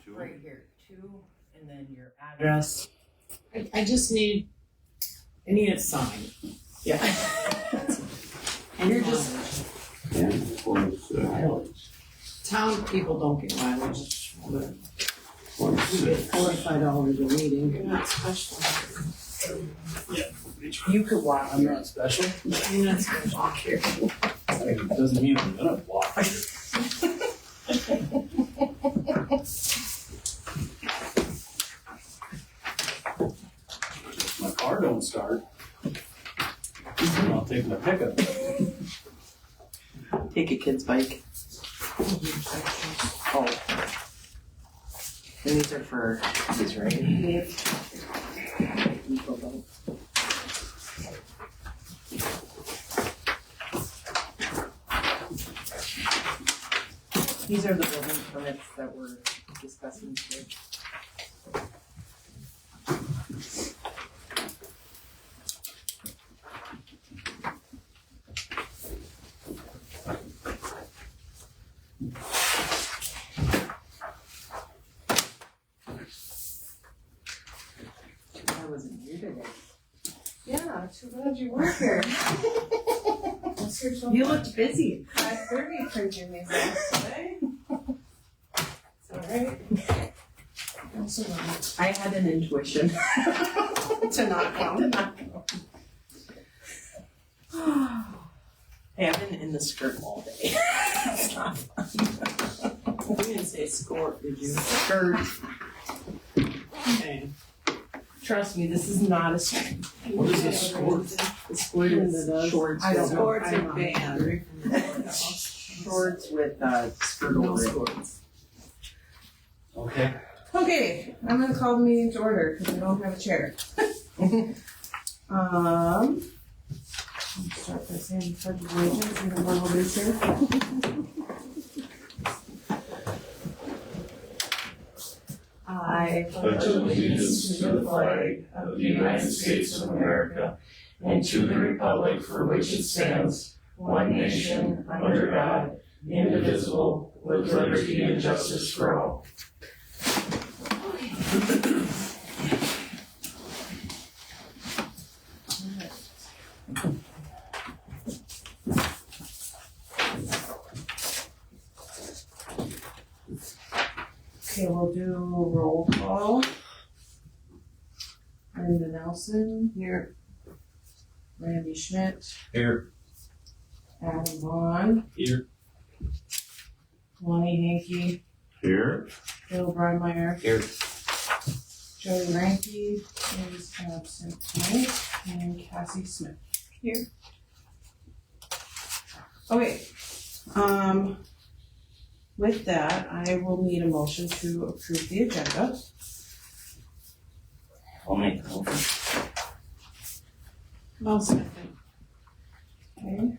Right here, 2, and then your address. I just need, I need it signed. Yeah. And you're just, Mileage. town people don't get mileage. You get 26. $45 a meeting. You're not special. You could walk. I'm not special. You're not special. Walk here. It doesn't mean I'm gonna walk. My car don't start. I'll take my pickup. Take a kid's bike. Oh. And these are for these, right? These are the building permits that we're discussing today. I wasn't here today. Yeah, too bad you weren't here. You looked busy. 5:30 printing these off today. It's alright. I had an intuition. To not come. Hey, I've been in the skirt all day. It's not fun. You didn't say score, did you? Skirt. Okay. Trust me, this is not a skirt. What is this sport? The skirt is shorts. I don't with- know. Sports I'm are not banned. hungry. Shorts with skirt No over it. scores. Okay. Okay, I'm gonna call the meeting to order because I don't have a chair. Let's start by saying pledge of allegiance and then we'll do here. I pledge allegiance to the flag of the United States of America and to the republic for which it stands, one nation, under God, indivisible, with liberty and justice for all. Okay, we'll do roll call. Linda Nelson. Here. Randy Schmidt. Here. Adam Vaughn. Here. Lonnie Hankey. Here, Bill Breimeyer. Here. Jody Ranky is absent tonight. And Cassie Smith. Here. Okay. With that, I will need a motion to approve the agenda. I'll make the motion. Well, second. Okay.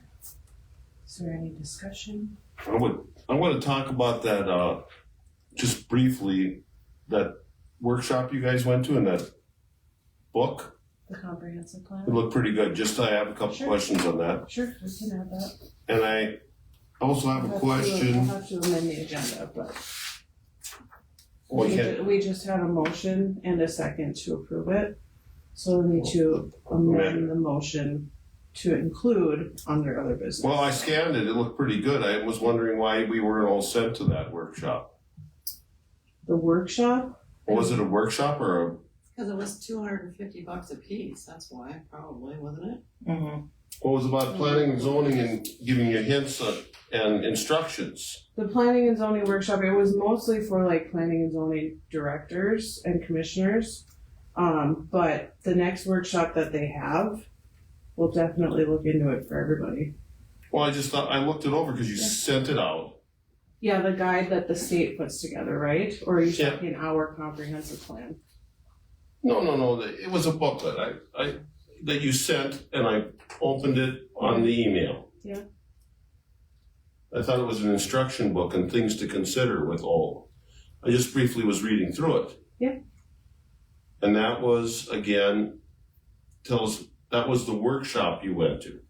Is there any discussion? I want to talk about that, just briefly, that workshop you guys went to and that book. The comprehensive It plan? looked pretty good. Just I have a couple Sure. questions on that. Sure, we can add that. And I also have a We'll question. have to amend the agenda, but Well, you can't- we just had a motion and a second to approve it. So we need to amend the motion to include under other business. Well, I scanned it. It looked pretty good. I was wondering why we weren't all sent to that workshop. The workshop, Or was it a workshop or a, Because it was $250 a piece, that's why, probably, wasn't it? Mm-hmm. what was about planning and zoning and giving you hints and instructions? the planning and zoning workshop, it was mostly for like planning and zoning directors and commissioners. But the next workshop that they have, we'll definitely look into it for everybody. Well, I just thought, I looked it over because you sent it out. Yeah, the guide that the state puts together, right? Or are you Yeah. talking our comprehensive plan? No. It was a booklet that you sent, and I opened it on the email. Yeah. I thought it was an instruction book and things to consider with all. I just briefly was reading through it. Yeah. And that was, again, that was the workshop you went to.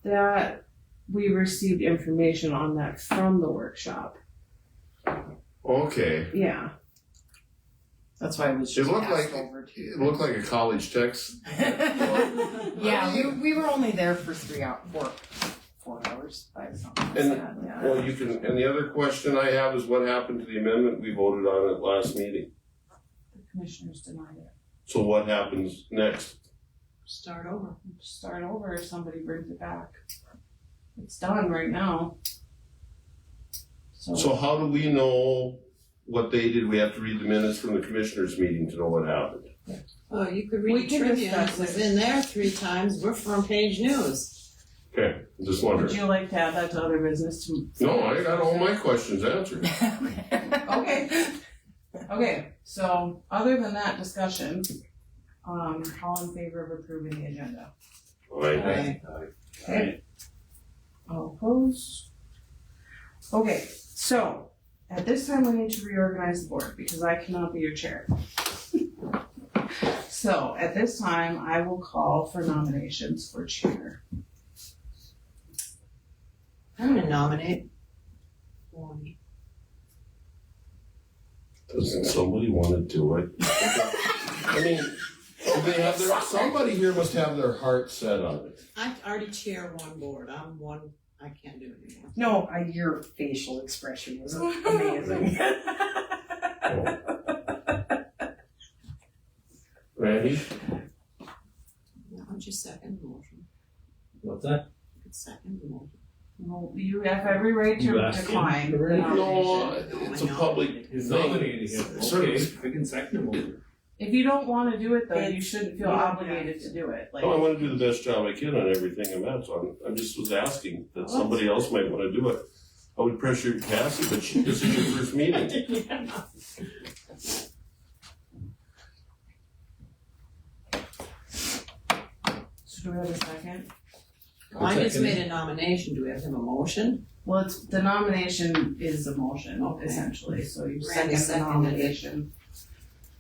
That we received information on that from the workshop. Okay. Yeah. That's why it was It just looked passed like, over to. it looked like a college text. Yeah, we were only there for 4 hours by something like And- that, yeah. Well, you can, and the other question I have is what happened to the amendment we voted on at last meeting? The commissioners denied it. So what happens next? Start over. Start over if somebody brings it back. It's done right now. So how do we know what they did? We have to read the minutes from the commissioners meeting to know what happened. Well, you could We read the can trivia, and discuss it was it. in there 3 times, we're front page news. Okay, just Would wondering. you like to add that to other business to? No, I got all my questions answered. Okay. Okay, so other than that discussion, all in favor of approving the agenda? Aye. Okay. All opposed? Okay, so at this time we need to reorganize the board because I cannot be your chair. So at this time, I will call for nominations for chair. I'm gonna nominate Lonnie. Doesn't somebody want to do it? I mean, they have their, somebody here must have their heart set on it. I already chair one board, I'm one, I can't do it anymore. No, your facial expression was amazing. Randy? Why don't you second the motion? What's that? You could second the motion. Well, you have every right You to asked him decline the already? No, nomination. it's a public He's thing. nominating him. Sir, Okay, I can second him. If you don't wanna do it though, you It's- shouldn't feel you don't obligated to do it, like. No, I want to do the best job I can on everything I'm at, so I'm just was asking that somebody else might want to do it. I would pressure Cassie, but this is your first meeting. So do we have a second? Well, I just made a nomination, do we have to have a motion? Well, it's, the nomination is a motion Okay. essentially, so you Randy second the seconded it. nomination.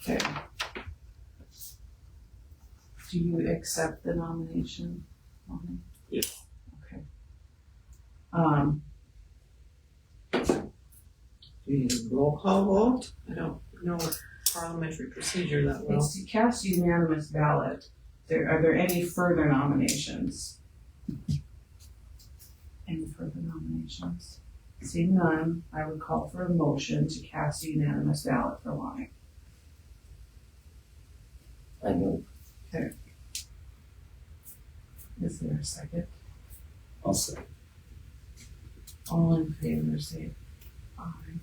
Okay. Do you accept the nomination? Lonnie? Yes. Okay. Do you need a roll call vote? I don't know parliamentary procedure that well. It's to cast unanimous ballot. Are there any further nominations? Any further nominations? Seeing none, I would call for a motion to cast a unanimous ballot for Lonnie. I move. Is there a second? I'll say. All in favor, say aye.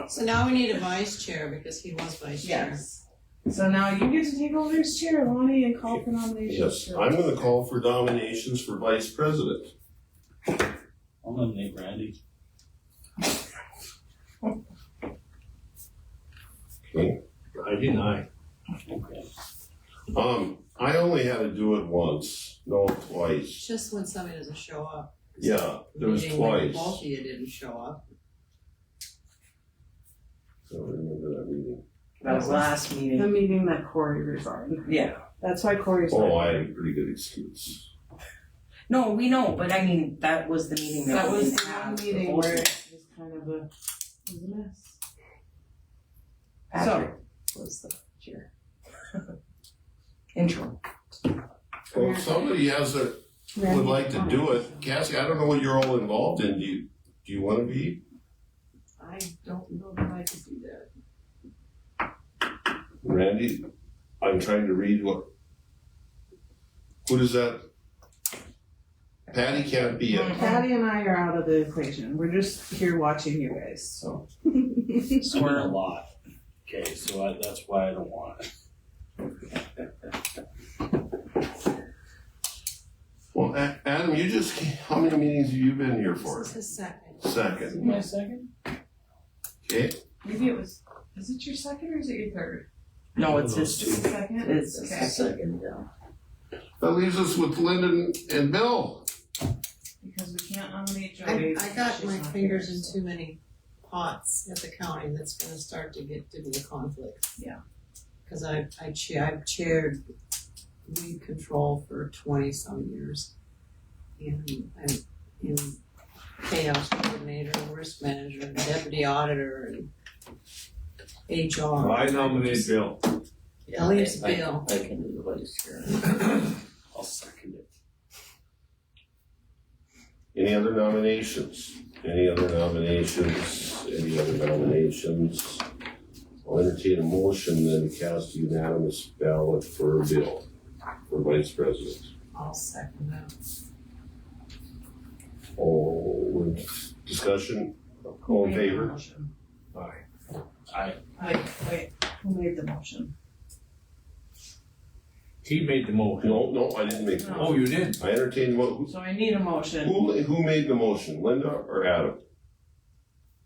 So now we need a vice chair because he was vice chair. Yes. So now you get to take over as chair, Lonnie, and call for nominations. Yes, for- I'm gonna call for nominations for vice president. I'll nominate Randy. Okay. I deny. Okay. I only had to do it once, no, It's twice. just when somebody doesn't show up. Yeah, there was Meeting when twice. both of you didn't show up. I don't remember that meeting. That was last The meeting. meeting that Corey resigned. Yeah. That's why Corey's. Oh, I had a pretty good excuse. No, we know, but I mean, that was the meeting that That we was didn't the have. meeting where it was kind of a mess. Patrick was the chair. Intro. Well, if somebody would like to do it, Cassie, I don't know what you're all involved in, do you wanna be? I don't know that I could do that. Randy, I'm trying to read who does that? Patty can't be it. Patty and I are out of the equation. We're just here watching you guys, so. It's been a lot. Okay, so that's why I don't want it. Well, Adam, how many meetings have you been here for? This is his second. Second, My second? okay? Maybe it was, is it your second or is it your third? No, it's Those his, two. Second? it's Okay. his second, yeah. That leaves us with Lyndon and Bill. Because we can't nominate Joey. I because got she's my not fingers here, in so. too many pots at the county that's gonna start to get to be a conflict. Yeah. Cause I've chaired weed control for 20-some years. And I'm in chaos coordinator, we're risk manager and deputy auditor and HR. I nominate Bill. Leaves Bill. I can do the vice chair. I'll second it. Any other nominations? Any other nominations? Any other nominations? I'll entertain a motion then to cast a unanimous ballot for Bill for vice president. I'll second that. All discussion? All in favor? Aye. Wait, who made the motion? He made the motion. No, I didn't make the motion. Oh, you did? I entertained what, So I need a motion. who made the motion, Linda or Adam?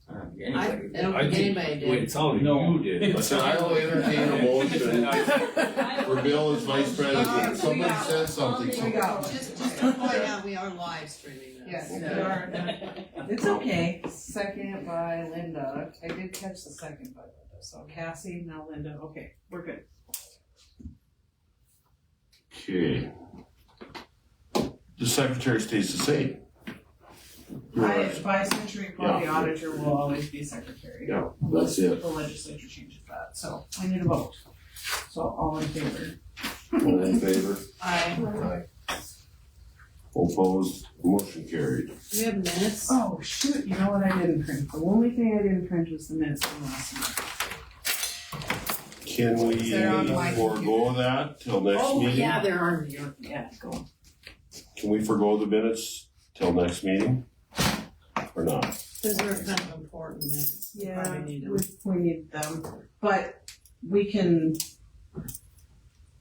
I Anybody. don't think anybody did. Wait, it sounded you did. I said I will entertain a motion for Bill as vice president. Somebody said something. Here we go. Just to point out, we are live streaming this. Yes, Okay. we are. It's okay. Second by Linda. I did catch the second by Linda. So Cassie, now Linda. Okay, we're good. Okay. The secretary stays the same. By Century Quality Auditor will always be secretary. Yeah, that's it. The legislature changes that, so I need a vote. So all in favor? All in favor? Aye. All opposed? Motion carried. We have minutes. Oh, shoot, you know what I didn't print? The only thing I didn't print was the minutes from last month. Can we They're on my forego that till next Oh, meeting? yeah, there are, yeah, go. Can we forego the minutes till next meeting? Or not? Those are kind of important minutes. We Yeah, probably need them. we need them, but we can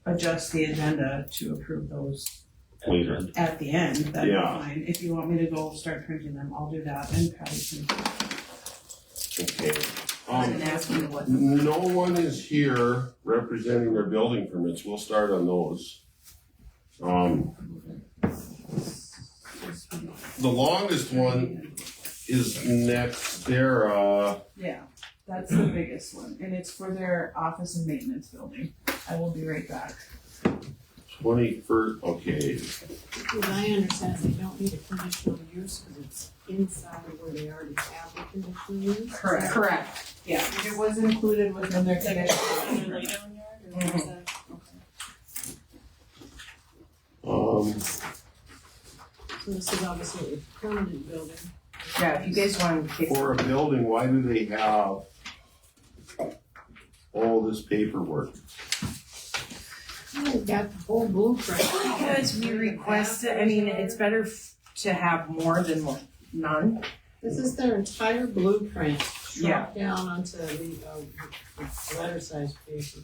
adjust the agenda to approve those Later. at the end, that'd be Yeah. fine. If you want me to go start printing them, I'll do that, and Patty can. Okay. I didn't ask you what. No one is here representing their building permits. We'll start on those. The longest one is Nextera. Yeah, that's the biggest one, and it's for their office and maintenance building. I will be right back. 21st, okay. As I understand, they don't need a conditional use because it's inside where they already have the conditional use. Correct. Yeah, it was included within their conditional. So this is obviously a permanent building. Yeah, if you guys want to take. For a building, why do they have all this paperwork? They've got the whole blueprint. Because we requested, I mean, it's better to have more than none. This is their entire blueprint Yeah. shrunk down onto the letter size paper.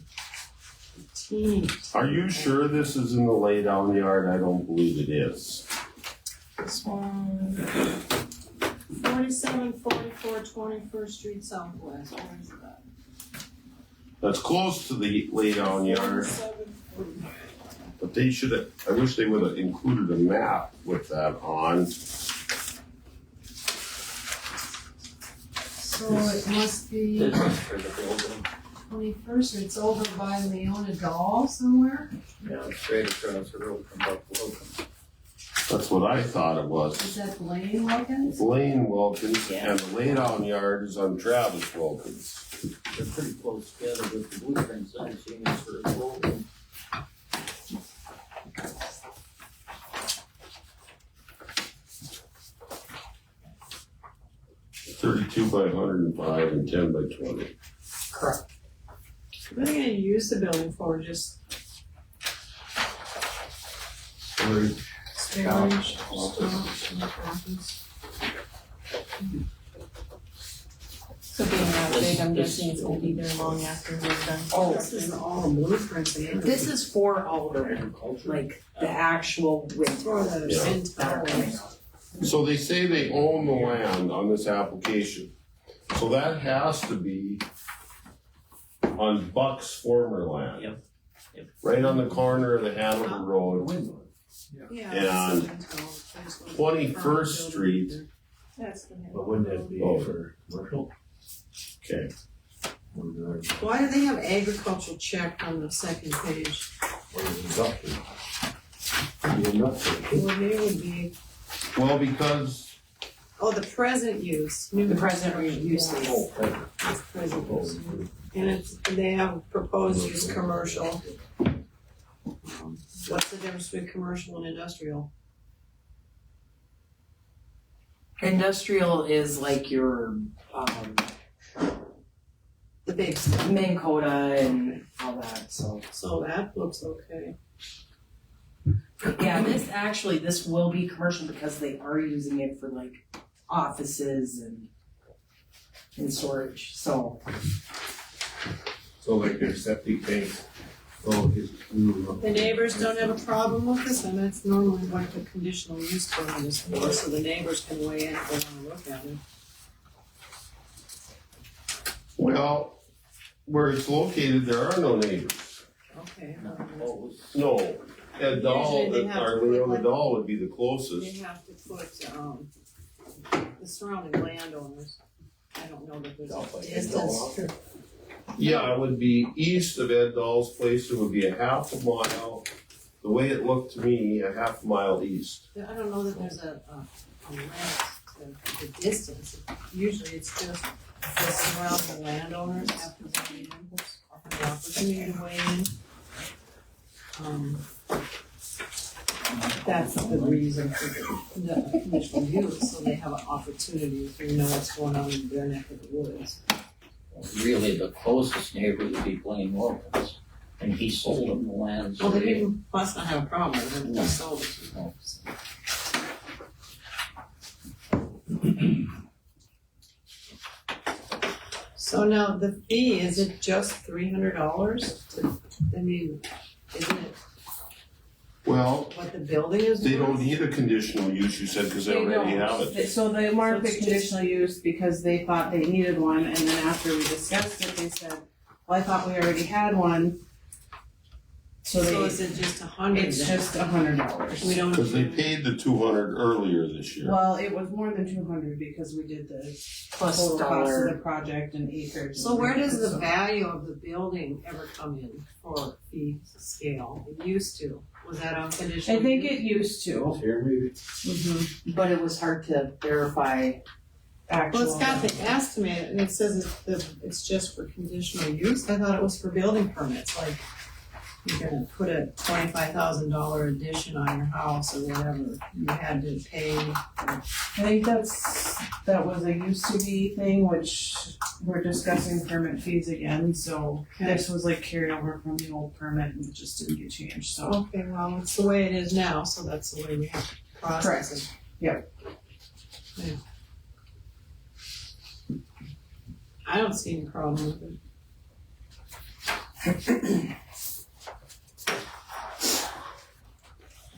Teeny. Are you sure this is in the laydown yard? I don't believe it is. This one. 4744 21st Street Southwest. Where is that? That's close to the laydown yard, 4740. but they should have, I wish they would have included a map with that on. So it must be This is for the building. 21st, or it's over by Leona Doll somewhere? Yeah, straight across the road from Buck Wilkins. That's what I thought it Is was. that Blaine Wilkins? Blaine Wilkins, and the laydown yard is on Travis Wilkins. They're pretty close together with the blueprints I've seen for the building. $32 by 105 and 10 by 20. Correct. What are you gonna use the building for, just Storage. storage? Office. Office? So being that big, I'm guessing it's gonna be there long after we're done. Oh, This is all blueprints and everything. this is for all the, like, the actual width. For the Yeah. entire. So they say they own the land on this application. So that has to be on Buck's former land. Yep. Yep. Right on the corner of the Hanover Road, Yeah. And 21st Street. That's the name. But wouldn't that be Oh. for commercial? Okay. Why do they have agricultural checked on the second page? Well, they would be, Well, because Oh, the present use, new. The present use. Yeah, Oh, it's present use. And they have proposed use commercial. What's the difference between commercial and industrial? Industrial is like your, The big stuff. Minn Kota and all that, so. So that looks okay. Yeah, this will be commercial because they are using it for like offices and storage, so. So like their septic tank. Oh, it's. The neighbors don't have a problem with this, and that's normally what the conditional use permit is for, so the neighbors can weigh in if they wanna look at it. well, where it's located, there are no neighbors. Okay. No, Ed Dahl, Usually they have or to put Leona like- Dahl would be the They closest. have to put, the surrounding landowners, I don't know that there's a distance. Yeah, it would be east of Ed Dahl's place, it would be a half a mile, the way it looked to me, a half a mile east. I don't know that there's a limit to the distance, usually it's just the surrounding landowners have to weigh in, have the opportunity to weigh in. That's the reason for the conditional use, so they have an opportunity to know what's going on in their neck of the woods. Really, the closest neighbor would be Blaine Wilkins, and he sold him the land. Well, they must not have a problem with it, they sold it to them. So now the fee, is it just $300? I mean, isn't it Well, what the building is worth? they don't need a conditional use, you said, because they already have it. So they marked So the it's conditional use because they thought they needed one, and then after we discussed it, they said, well, I thought we already had one. So So is they, it just 100? it's just $100. We don't. Because they paid the 200 earlier this year. Well, it was more than 200 because we did the Plus total cost of dollar. the project and acres. So where does the So- value of the building ever come in for fee scale? It used to. Was that on conditional? I think use? it used to. Here maybe. But it was hard to verify. Actual. Well, it's got the estimate, and it says it's just for conditional use. I thought it was for building permits, like you're gonna put a $25,000 addition on your house or whatever, you had to pay. I think that was a used to be thing, which we're discussing permit fees again, so this was like carried over from the old permit and it just didn't get changed, so. Okay, well, it's the way it is now, so that's the way we have to process it. Yep. Yeah. I don't see any problem with it.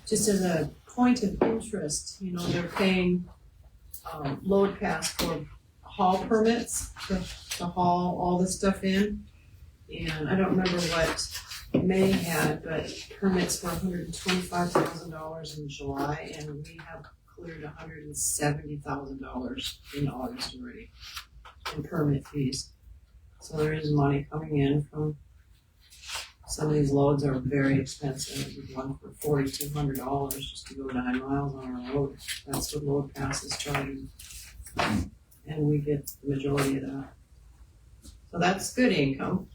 Just as a point of interest, you know, they're paying, load pass for haul permits to haul all this stuff in. And I don't remember what May had, but permits were $125,000 in July, and we have cleared $170,000 in August already in permit fees. So there is money coming in from, some of these loads are very expensive. We have one for $4,200 just to go 9 miles on our road. That's what load pass is charging. And we get the majority of that. So that's good income.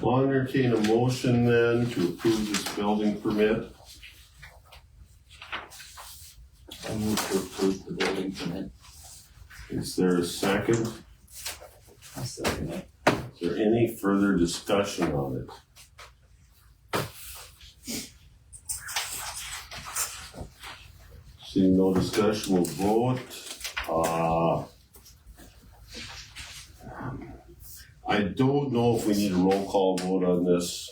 I'll entertain a motion then to approve this building permit. I move to approve the building permit. Is there a second? I'll second it. Is there any further discussion on it? Seeing no discussion, we'll vote. I don't know if we need a roll call vote on this.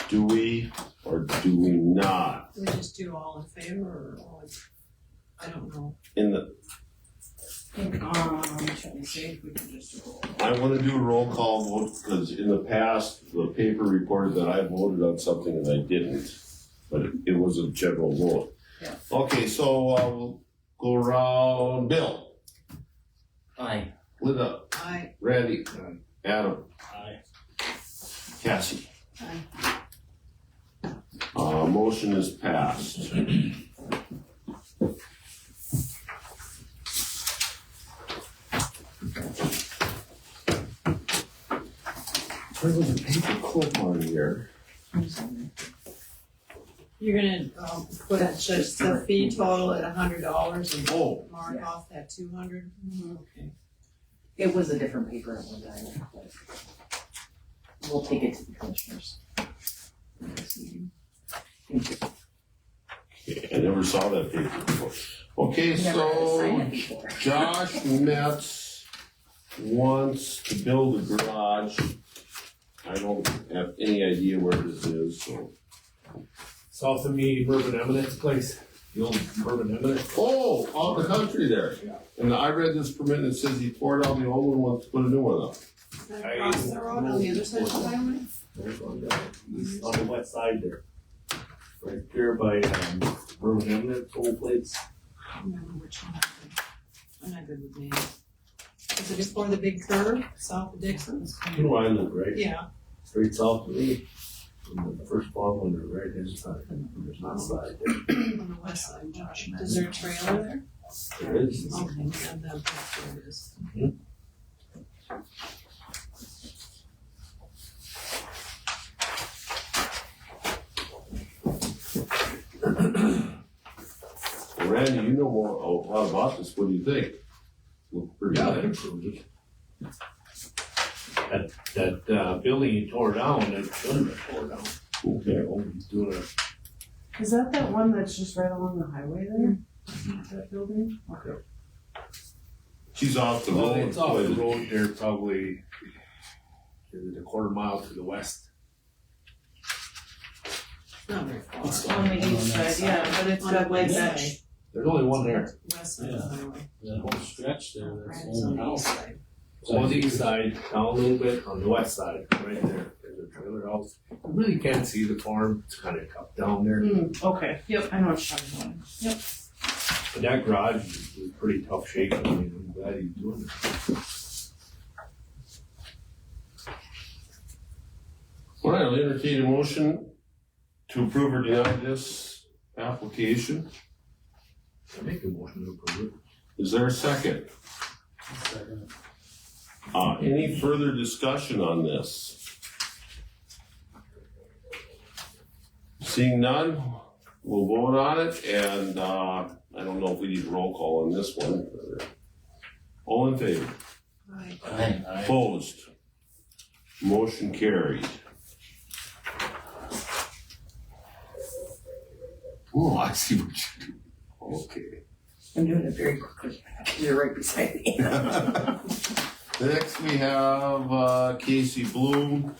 Do we, or do we not? Do we just do all in favor or all in, I don't know. In the, Let me see if we can just roll. I wanna do a roll call vote, because in the past, the paper reported that I voted on something and I didn't. But it was a general vote. Yeah. Okay, so, we'll go around. Bill, Aye. Linda, I, Randy, Adam, Aye. Cassie. Motion is passed. Where was the paper clip on here? You're gonna, put just the fee total at $100 and Oh, mark Yeah. off that 200? Okay. It was a different paper at one time, but we'll take it to the commissioners. Thank you. I never saw that paper before. Okay, Never had to sign it so before. Josh Metz wants to build a garage. I don't have any idea where this is, so. South of me, Mervyn Eminent's place, the old Mervyn Eminent. Oh, out in the country there. Yeah. And I read this permit and it says he tore down the old one, wants to put a new one up. Is that across the road on the other side of the highway? There's one down, he's on the west side there. Right there by, Mervyn Eminent's old place. I don't remember which one. I'm not good with names. Is it before the big curve, south of Dixon's? You know where I live, right? Yeah. Straight south of me. And the first farm on the right hand side, there's not side there. On the west side, Josh. Is there a trailer there? There is. Okay, yeah, that's where it is. Randy, you know more, a lot about this, what do you think? Look pretty Yeah, good. that improved it. That building he tore down, it should have been tore down. Okay. Oh, he's doing a, Is that one that's just right along the highway there? That building? Okay. She's off the well, road. it's off the road there probably, is it a quarter mile to the west? Not very far. It's On the east side, yeah, but it's On the got like west that. side. There's only one there. West side of the highway. That whole stretch there, that's Right, it's on only the east house. side. So on the east side, down a little bit, on the west side, right there, there's a trailer house. You really can't see the farm, it's kind of cut down there. Okay, yep, I know what you're talking about. But that garage is in pretty tough shape, I mean, I'm glad he's doing it. All right, I'll entertain a motion to approve or deny this application. I make a motion to approve it. Is there a second? Second. Any further discussion on this? Seeing none, we'll vote on it, and, I don't know if we need roll call on this one. All in favor? Right. Aye. Opposed? Motion carried. Oh, I see what you do. Okay. I'm doing it very quickly. You're right beside me. Next we have Casey Bloom.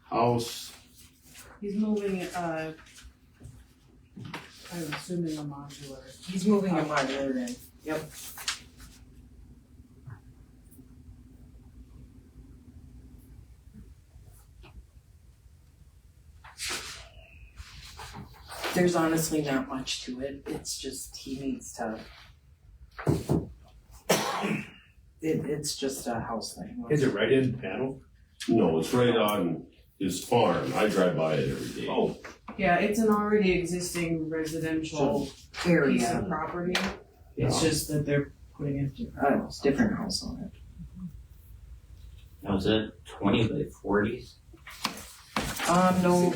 House, He's moving, I'm assuming a modular. He's moving a modular in. Yep. There's honestly not much to it. It's just he needs to. It's just a house thing. Is it right in panel? no, it's right on his farm. I drive by it every day. Oh, Yeah, it's an already existing residential piece Area. of property. It's just that they're putting it different. Different house on it. Now, is that 20 by 40s? No,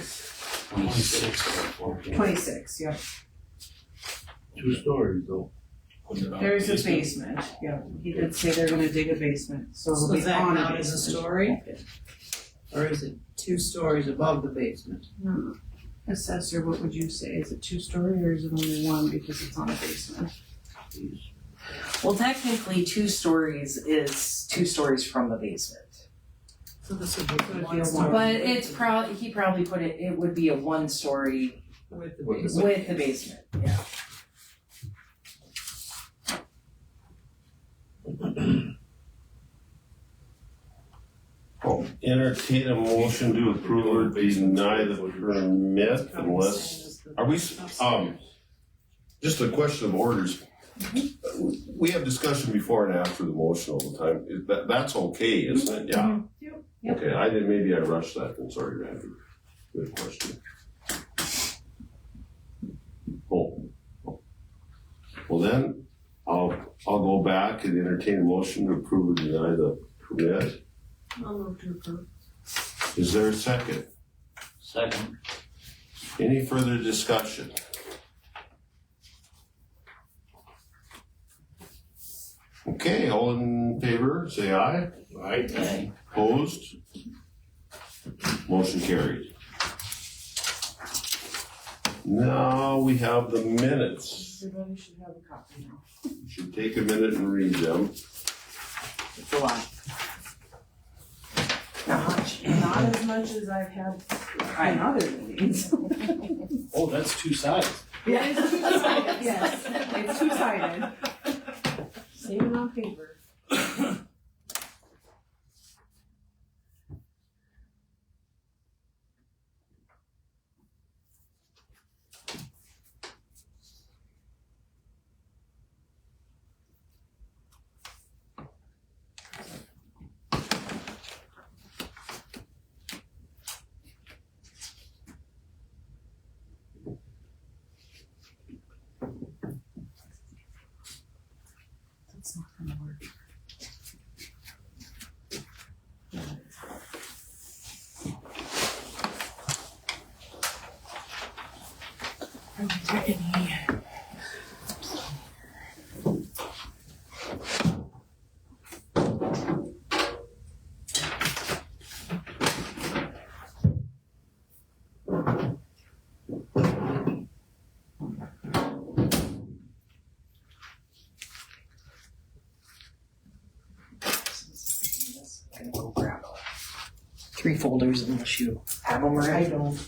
26 by 40? 26, yep. 2 stories though. There's a basement, yeah. He did say they're gonna dig a basement, so it'll So be does that on a count as a basement. story? Or is it 2 stories above the basement? Assessor, what would you say? Is it 2-story or is it only 1 because it's on a basement? well, technically 2 stories is 2 stories from the basement. So this would be Could it be one a story But it's he probably put it would be a 1-story with the With the basement. with the basement, yeah. Entertain a motion to approve or deny the permit unless, are we, just a question of orders. We have discussion before and after the motion all the time. That's okay, isn't it? Yeah. Yep. Okay, maybe I rushed that, then, sorry, Randy. Good question. Oh. Well then, I'll go back and entertain a motion to approve or deny the permit. I'll move to approve. Is there a second? Second. Any further discussion? Okay, all in favor, say aye. Right? Aye. Opposed? Motion carried. Now we have the minutes. Everybody should have a copy now. Should take a minute and read them. It's a lot. Not as much as I've had in other meetings. Oh, that's 2 sides. Yeah, it's two-sided, yes, it's two-sided. Same it on paper. That's not gonna work. I can go grab 3 folders unless you have them or I don't.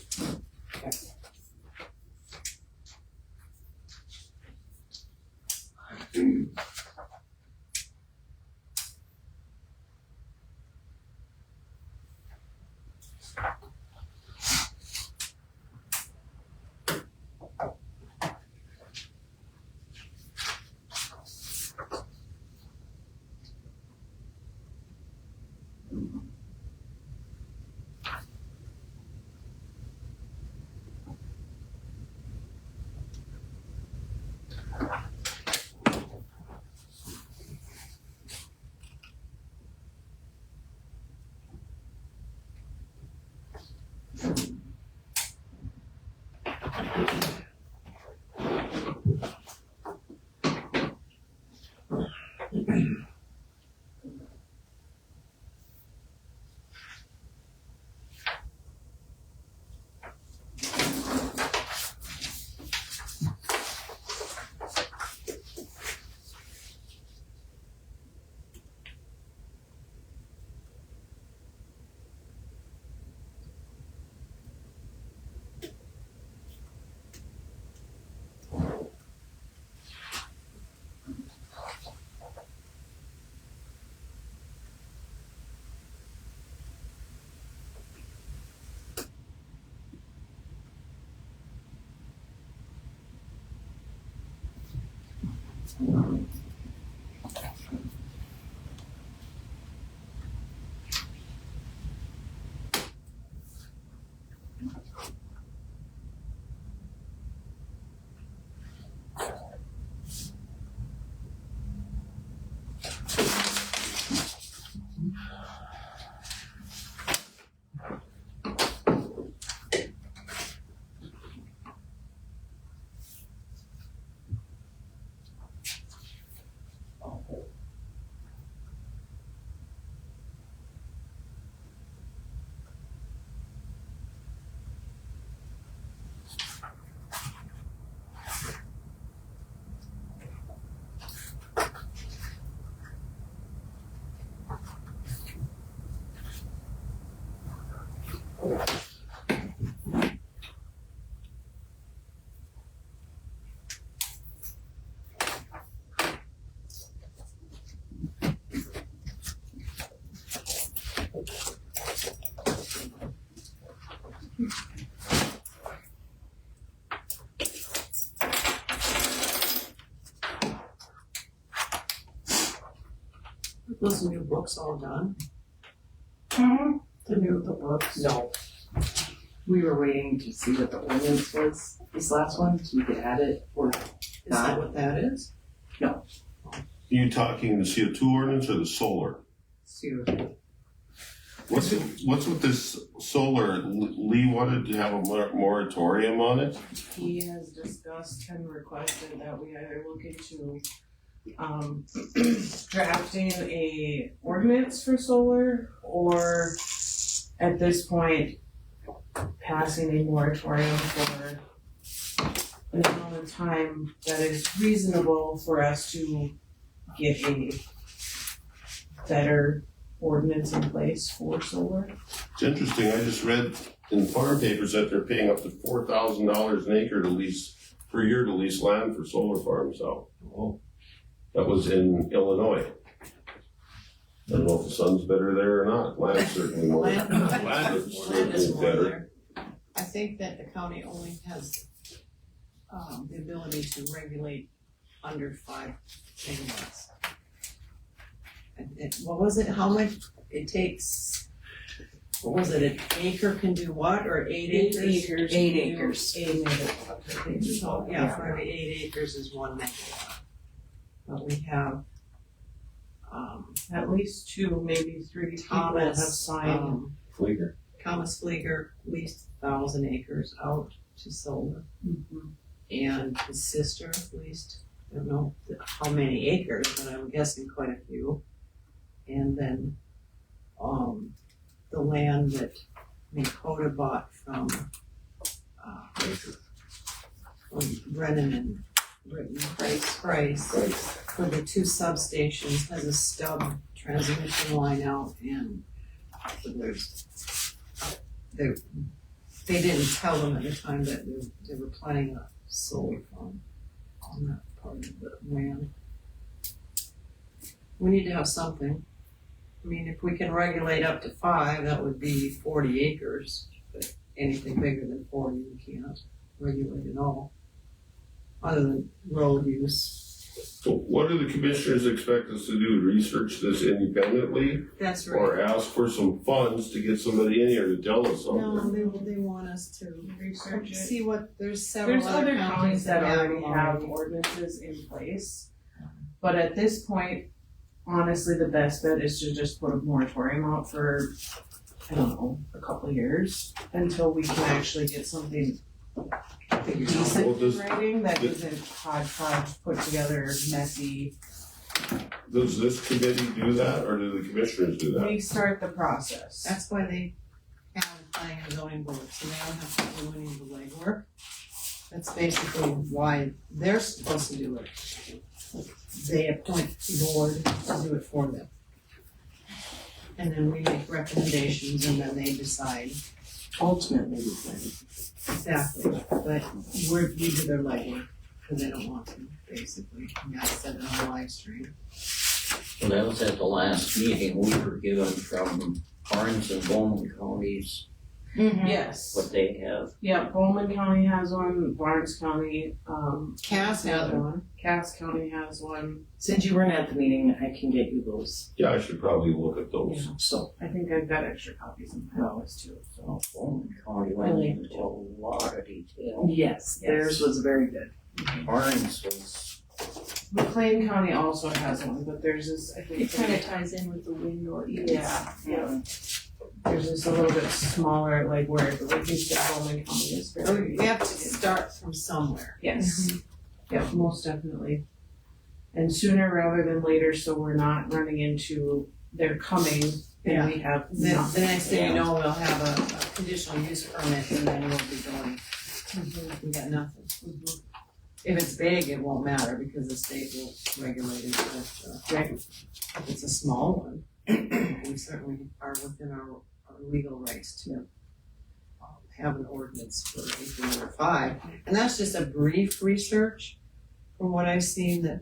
those new books all done? The new the books. No. We were waiting to see what the ordinance was, this last one, so we could add it or Is that what that is? You talking the CO2 ordinance or the solar? see. What's with this solar? Lee wanted to have a moratorium on it? He has discussed and requested that we either look into drafting a ordinance for solar, or at this point, passing a moratorium for an amount of time that is reasonable for us to get a better ordinance in place for solar. It's interesting, I just read in farm papers that they're paying up to $4,000 an acre to lease, per year to lease land for solar farms out. Oh, That was in Illinois. I don't know if the sun's better there or not, land's certainly more, Land- land is Land is certainly more better. there. I think that the county only has, the ability to regulate under 5 megawatts. What was it, how much it takes, what was it, an acre can do what, or 8 acres? 8 acres. 8 megawatts. So, yeah, for every 8 acres is 1 megawatt. But we have, At least 2, maybe 3 people have Thomas, signed. Fleeger. Thomas Flieger leased 1,000 acres out to solar. And his sister leased, I don't know how many acres, but I'm guessing quite a few. And then, the land that Dakota bought from Brennan and Britton Price for the 2 substations has a stub transmission line out, and they didn't tell them at the time that they were planning a solar farm on that part of the land. We need to have something. I mean, if we can regulate up to 5, that would be 40 acres, but anything bigger than 40, we can't regulate at all, other than road use. So what do the commissioners expect us to do? Research this independently That's right. or ask for some funds to get somebody in here to tell us No, something? they want us to Research it. see what, there's several There's other counties that already have already. ordinances in place. But at this point, honestly, the best bet is to just put a moratorium out for, I don't know, a couple of years until we can actually get something decent Well, does- in writing that isn't hodgepodge, put together, messy. Does this committee do that or do the commissioners do that? We start the process. That's why they have planning and zoning board, so they don't have to do any of the legwork. That's basically why they're supposed to do it. They appoint the board to do it for them. And then we make recommendations and then they decide. Ultimately, we can. Exactly, but we do their legwork, because they don't want to, basically. And I said it on the live stream. Well, that was at the last meeting, we were given from Orange and Bowman counties Yes. what they have. Yeah, Bowman County has one, Barnes County, Cass had one. Cass County has one. Since you weren't at the meeting, I can get you those. Yeah, I should probably look at those. So, I think I've got extra copies in my office too, so. Well, Bowman County went into a lot of detail. yes, theirs was very good. Orange was, McLean County also has one, but theirs is, I think. It kind of ties in with the wind ordinance. Yeah. There's just a little bit smaller, like where, like you said, Bowman County is very. We have to start from somewhere. Yes. Yeah, most definitely. And sooner rather than later, so we're not running into, they're coming Yeah. and we have The nothing. next thing you know, we'll have a conditional use permit and then we'll be going, we got nothing. If it's big, it won't matter because the state will regulate it, but if it's a small one, we certainly are within our legal rights to have an ordinance for anything under 5. And that's just a brief research from what I've seen that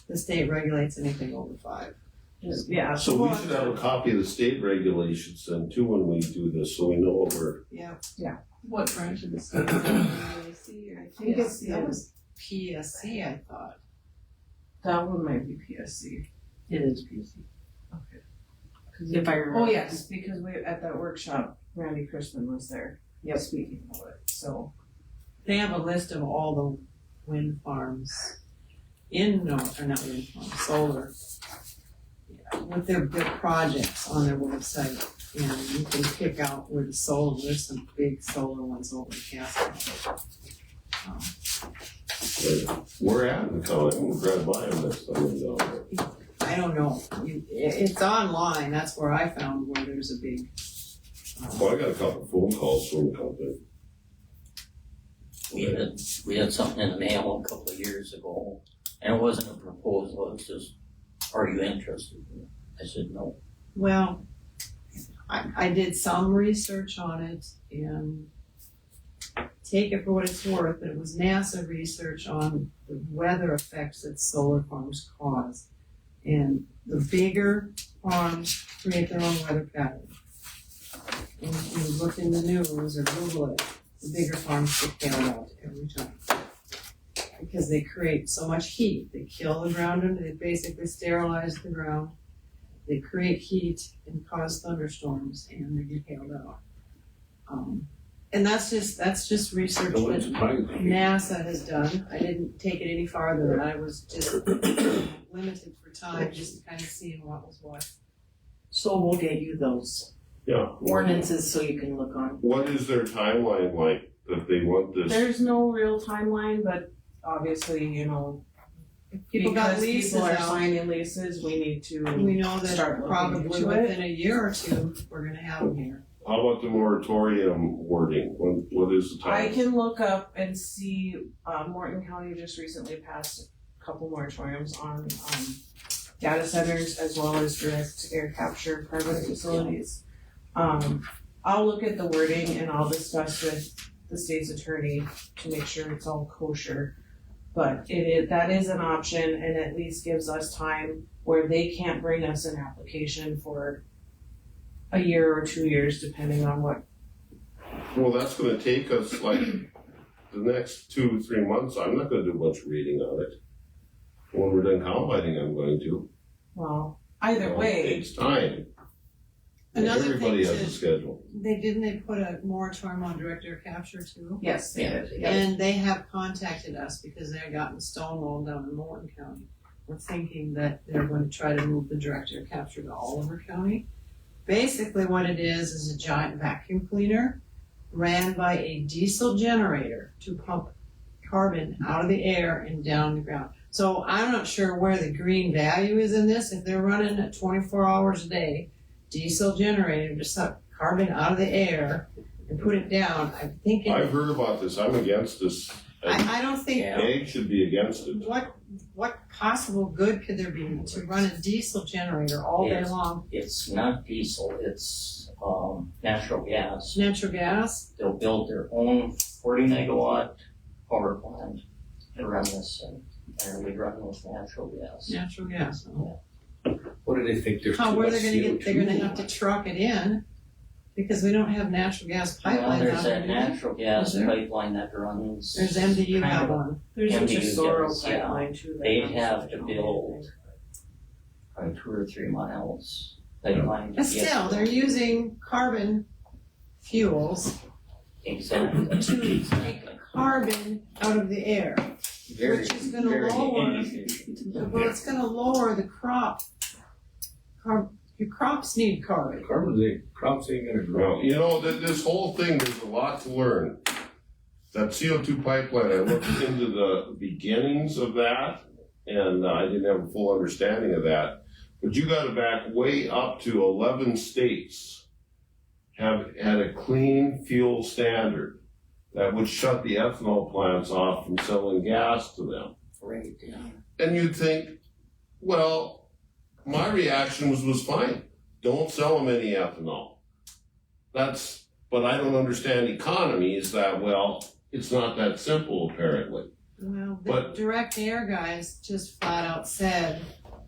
the state regulates anything over 5. Yeah. So we should have a copy of the state regulations then too when we do this, so we know what we're. Yeah, What branch of the state? UAC or I think it's, that was PSC, I thought. that one might be PSC. It is PC. If I remember. Oh, yes, because we, at that workshop, Randy Crispin was there. Yep. Speaking of it, so. They have a list of all the wind farms or not wind farms, solar, with their projects on their website. And you can pick out where the solar, there's some big solar ones over in Castle. We're at in the county, I'm gonna drive by them next time I'm down there. I don't know, it's online, that's where I found where there's a big. Well, I got a couple phone calls from the company. We had something in the mail a couple of years ago, and it wasn't a proposal, it was just, are you interested? I said, no. Well, I did some research on it and take it for what it's worth, but it was NASA research on the weather effects that solar farms cause. And the bigger farms create their own weather pattern. And if you look in the news or Google it, the bigger farms get bailed out every time. Because they create so much heat, they kill the ground, and they basically sterilize the ground. They create heat and cause thunderstorms, and they get bailed out. And that's just research Don't that surprise me. NASA has done. I didn't take it any farther. I was just limited for time, just kind of seeing what was what. So we'll get you those Yeah. ordinances so you can look on. What is their timeline like, that they want this? There's no real timeline, but obviously, you know, If people got because leases people are out, signing leases, we need to. we know that start looking probably into it. within a year or two, we're gonna have them here. How about the moratorium wording? What is the I time? can look up and see, Morton County just recently passed a couple moratoriums on, data centers as well as direct air capture carbon facilities. I'll look at the wording and I'll discuss with the state's attorney to make sure it's all kosher. But that is an option and at least gives us time where they can't bring us an application for a year or 2 years, depending on what. Well, that's gonna take us like the next 2-3 months. I'm not gonna do much reading on it. When we're done combining, I'm going to. Well, either It way, takes time. Another Everybody thing has a too, schedule. they put a moratorium on direct air capture too? yes, they did, yeah. And they have contacted us because they had gotten stonewalled down in Morton County. We're thinking that they're going to try to move the direct air capture to Oliver County. Basically what it is a giant vacuum cleaner ran by a diesel generator to pump carbon out of the air and down the ground. So I'm not sure where the green value is in this. If they're running at 24 hours a day, diesel generator to suck carbon out of the air and put it down, I'm thinking, I've heard about this. I'm against this. I don't think, Yeah. Ag should be against it. what possible good could there be to run a diesel generator all day Yes. long? It's not diesel, it's, natural gas. Natural gas? They'll build their own 40 megawatt power plant to run this, and we run with natural gas. Natural gas. What do they think? There's How, too where much they're gonna get, they're gonna CO2? have to truck it in, because we don't have natural gas Well, pipelines there's out there. that do we? natural gas Is there? pipeline that runs. There's MDU kind have of- one. There's a MDU Tesoro does, yeah. pipeline too. that They'd runs have through to town. build probably 2 or 3 miles pipeline. to But get still, to- they're using carbon fuels Exactly. to take the carbon out of the air. Very, which is gonna very lower- inefficient. Well, it's gonna lower the crop. Your crops need carbon. Crops ain't gonna grow. Well, you know, this whole thing, there's a lot to learn. That CO2 pipeline, I looked into the beginnings of that, and I didn't have a full understanding of that. But you gotta back way up to 11 states have had a clean fuel standard that would shut the ethanol plants off from selling gas to them. Right, yeah. And you'd think, well, my reaction was fine. Don't sell them any ethanol. But I don't understand economies that well. It's not that simple, apparently. Well, the But- direct air guys just flat out said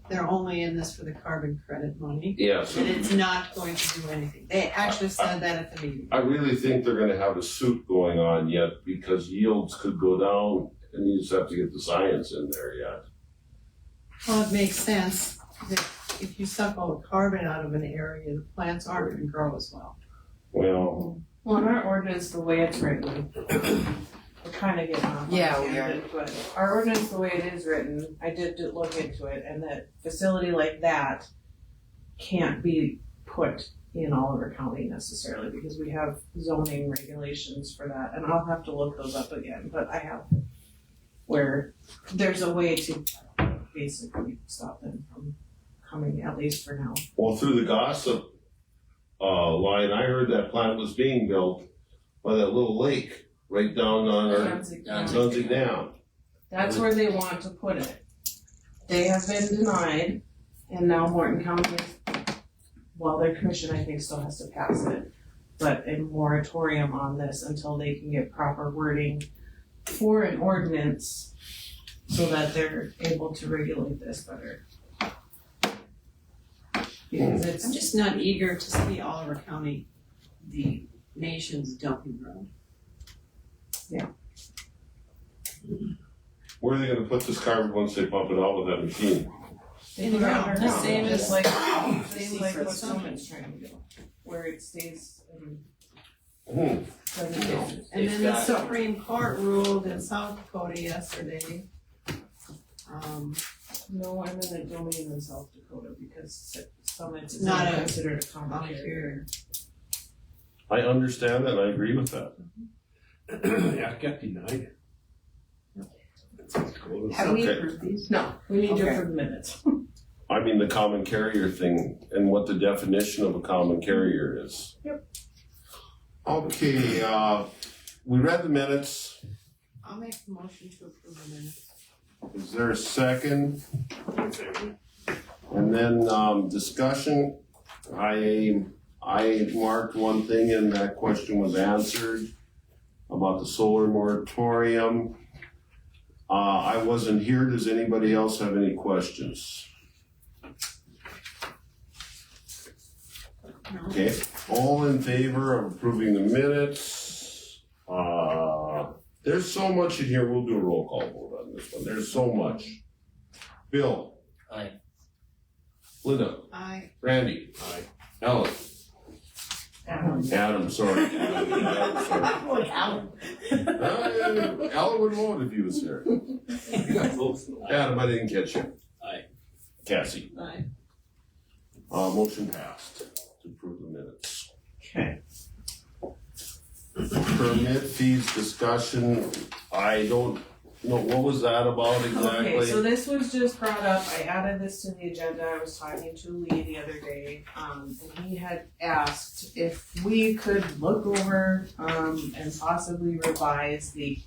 they're only in this for the carbon credit money. Yes. And it's not going to do anything. They actually said that at the meeting. I really think they're gonna have a suit going on yet because yields could go down and you just have to get the science in there yet. Well, it makes sense that if you suck all the carbon out of an area, the plants aren't gonna grow as well. Well, Well, in our ordinance, the way it's written, we're kind of getting off on a Yeah, we are. tangent, but our ordinance, the way it is written, I did look into it, and that facility like that can't be put in Oliver County necessarily, because we have zoning regulations for that, and I'll have to look those up again, but I have where there's a way to basically stop them from coming, at least for now. well, through the gossip, line, I heard that plant was being built by that little lake right down on our Dunsig Dam. That's where they want to put it. They have been denied, and now Morton County, well, their commission, I think, still has to pass it, but a moratorium on this until they can get proper wording for an ordinance so that they're able to regulate this better. Because I'm it's, just not eager to see Oliver County the nation's dumping ground. Where are they gonna put this carbon once they pump it out with that machine? In the ground, the same just as like, same same like for what some. Summit's trying to do, where it stays in. Hmm. doesn't get- And They've then the got- Supreme Court ruled in South Dakota yesterday. No, I'm in a domain in South Dakota because Summit is Not not a considered a common county carrier. I understand that, I agree with that. Yeah, it got denied. Have we Okay. approved these? No, we need to Okay. approve the minutes. I mean, the common carrier thing and what the definition of a common carrier is. Yep. Okay, we read the minutes. I'll make the motion to approve the minutes. Is there a second? And then, discussion, I marked one thing and that question was answered about the solar moratorium. I wasn't here, does anybody else have any questions? Okay, all in favor of approving the minutes? There's so much in here, we'll do a roll call vote on this one, there's so much. Bill? Aye. Linda? Aye. Randy? Aye. Ellen? Adam, sorry. Adam, sorry. Alan would vote if he was here. You got votes in the last. Adam, I didn't catch you. Aye. Cassie? Aye. Motion passed to approve the minutes. Okay. Permit fees discussion, I don't know, what was that about Okay, so exactly? this was just brought up, I added this to the agenda, I was talking to Lee the other day, and he had asked if we could look over, and possibly revise the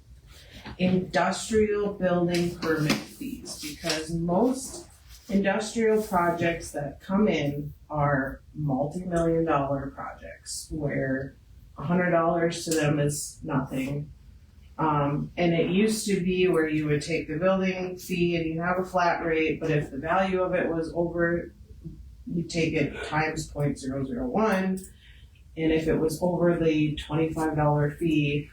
industrial building permit fees, because most industrial projects that come in are multi-million dollar projects, where $100 to them is nothing. And it used to be where you would take the building fee and you have a flat rate, but if the value of it was over, you take it times 0.001. And if it was over the $25 fee,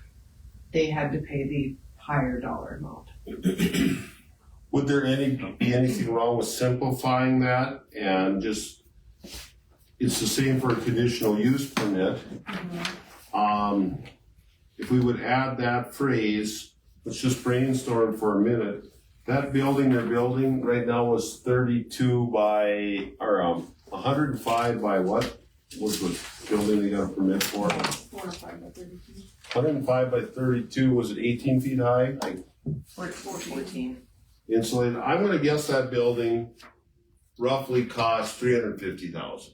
they had to pay the higher dollar amount. Would there be anything wrong with simplifying that and just, it's the same for a conditional use permit. If we would add that phrase, let's just brainstorm for a minute. That building they're building right now is 105 by what? Was the building they got a permit for? 405 by 32. 105 by 32, was it 18 feet high? Or 14. Insulated, I'm gonna guess that building roughly cost $350,000.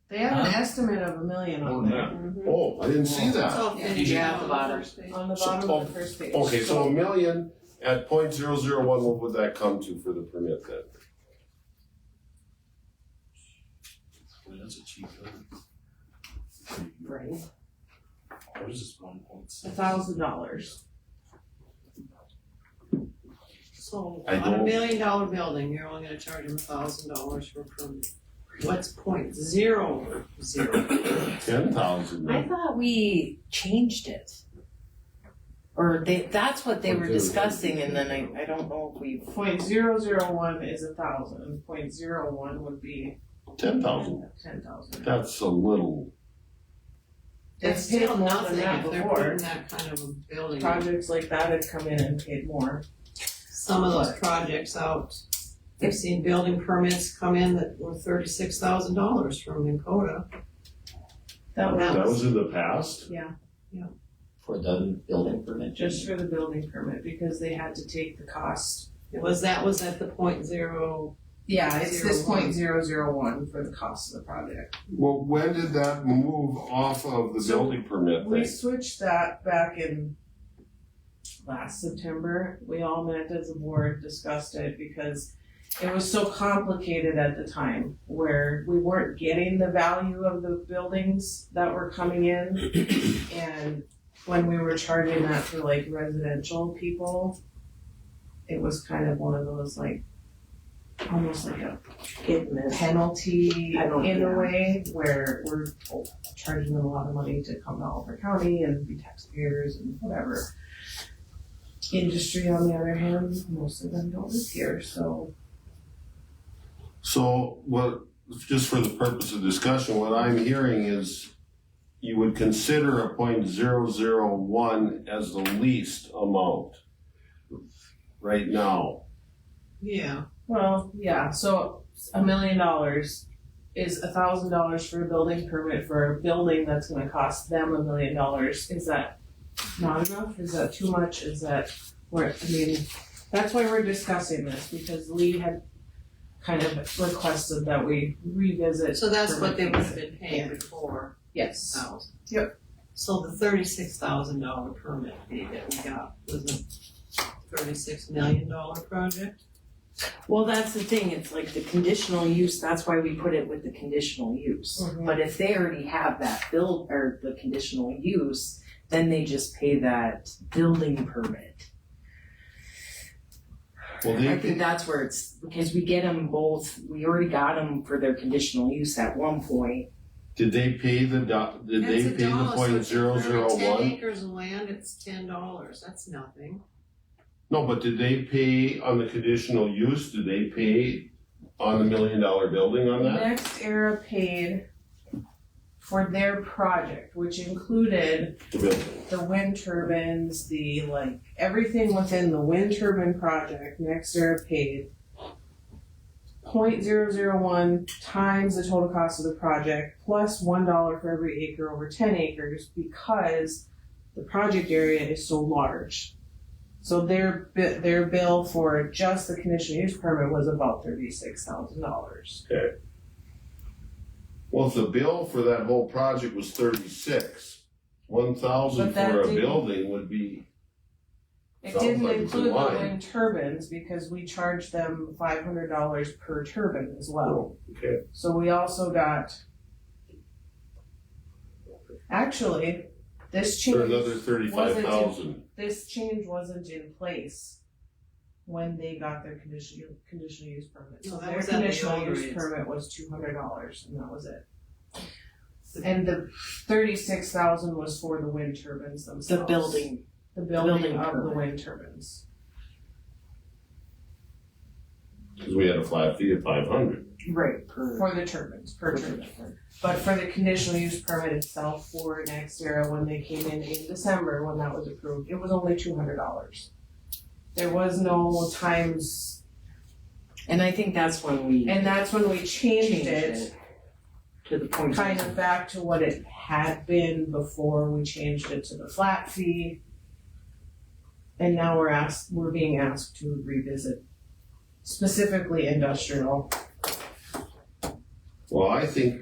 They have an estimate of $1 million on there. Oh, I didn't see It's that. all finished Yeah, on the the bottom. first page. On the So- bottom of the first page. Okay, so $1 million at 0.001, what would that come to for the permit then? Well, that's a cheap building. Right. Ours is 1.6. $1,000. So I on a don't- $1 million building, you're only gonna charge them $1,000 for a permit. What's 0.00? 10,000. I thought we changed it. Or that's what they were discussing, and then I don't know if we, 0.001 is 1,000. 0.01 would be 10,000, 10,000. that's a little, That's It's paid still more than nothing that if they're before. putting that kind of a building. Projects like that had come in and paid more. Some of those projects out, I've seen building permits come in that were $36,000 from Dakota. That was that was in the past? For the building permit. just for the building permit because they had to take the cost. That was at the .0. Yeah, it's this 0.01. .001 for the cost of the project. Well, when did that move off of the So, building permit We thing? switched that back in last September. We all met as a board, discussed it because it was so complicated at the time where we weren't getting the value of the buildings that were coming in. And when we were charging that for like residential people, it was kind of one of those like, almost like a penalty in a way where we're charging them a lot of money to come to Oliver County and be taxpayers and whatever. Industry, on the other hand, most of them don't live here, so. So, what, just for the purpose of discussion, what I'm hearing is you would consider a .001 as the least amount right now. Yeah, Well, yeah, so $1 million is $1,000 for a building permit for a building that's gonna cost them $1 million. Is that not enough? Is that too much? Is that where, I mean, that's why we're discussing this, because Lee had kind of requested that we revisit. so that's what they would have permit. been paying before. Yes. $1,000. Yep. So the $36,000 permit fee that we got was a $36 million project? Well, that's the thing, it's like the conditional use, that's why we put it with the conditional use. Mhm. But if they already have that build, or the conditional use, then they just pay that building permit. Well, I think that's where it's, because we get them both, we already got them for their conditional use at one point. did they pay the, did they It's pay the $1, so for every 10 .001? acres of land, it's $10, that's nothing. No, but did they pay on the conditional use, did they pay on the $1 million building on that? Next Era paid for their project, which included The building. the wind turbines, the like, everything within the wind turbine project, Next Era paid .001 times the total cost of the project plus $1 for every acre over 10 acres because the project area is so large. So their bill for just the conditional use permit was about $36,000. Well, if the bill for that whole project was 36, 1,000 But that for a didn't- building would be, It Sounds didn't like it's in include the line. wind turbines because we charged them $500 per turbine as well. okay. So we also got. Actually, this For change, another 35,000. this change wasn't in place when they got their conditional use permit. So No, that their was at the conditional old use rates. permit was $200 and that was it. And the 36,000 was for the wind turbines themselves. The building, The building building of the permit. wind turbines. Because we had a flat fee of 500. right, per. For the turbines, per turbine. But for the conditional use permit itself for Next Era, when they came in December, when that was approved, it was only $200. There was no times, And I think that's when we and that's when we changed it to the point. kind of back to what it had been before we changed it to the flat fee. And now we're being asked to revisit specifically industrial. Well, I think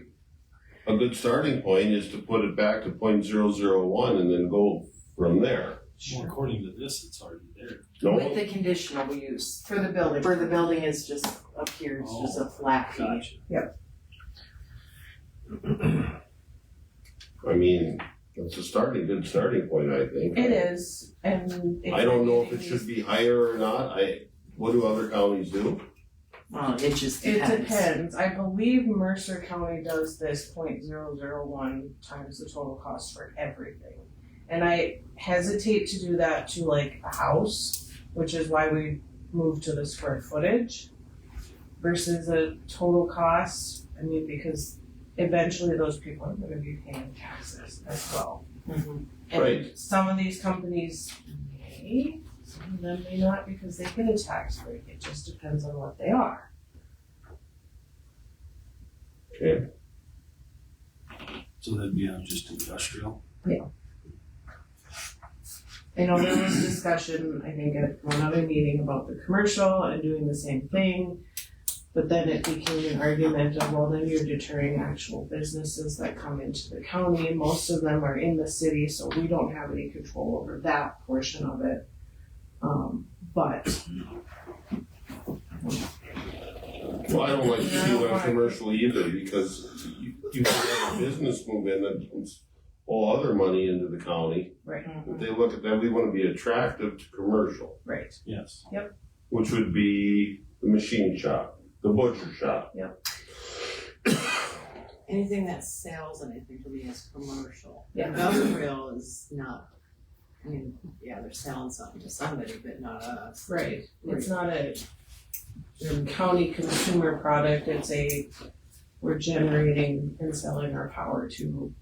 a good starting point is to put it back to .001 and then go from there. Well, according to this, it's already there. With No, the conditional use. For the building. For the building is just up here, it's just a flat fee. Gotcha. I mean, it's a good starting point, I think. It is, and if I don't know if you're it getting should be higher or not. What do other counties do? It just It depends. depends. I believe Mercer County does this .001 times the total cost for everything. And I hesitate to do that to like a house, which is why we moved to the square footage versus a total cost. I mean, because eventually those people are gonna be paying taxes as well. Right. And some of these companies may, some of them may not, because they get a tax break, it just depends on what they are. Okay, So that'd be on just industrial? I know there was discussion, I think at one other meeting about the commercial and doing the same thing. But then it became an argument of, well, then you're deterring actual businesses that come into the county. Most of them are in the city, so we don't have any control over that portion of it. But well, I don't like to see it on commercial either, because you can have a business move in that puts all other money into the county. Right. If they look at that, we wanna be attractive to commercial, right, Yes. which would be the machine shop, the butcher shop. Anything that sells anything to me is commercial. Yeah. Industrial is not, I mean, yeah, they're selling something to somebody, but not us. right. It's not a county consumer product, we're generating and selling our power to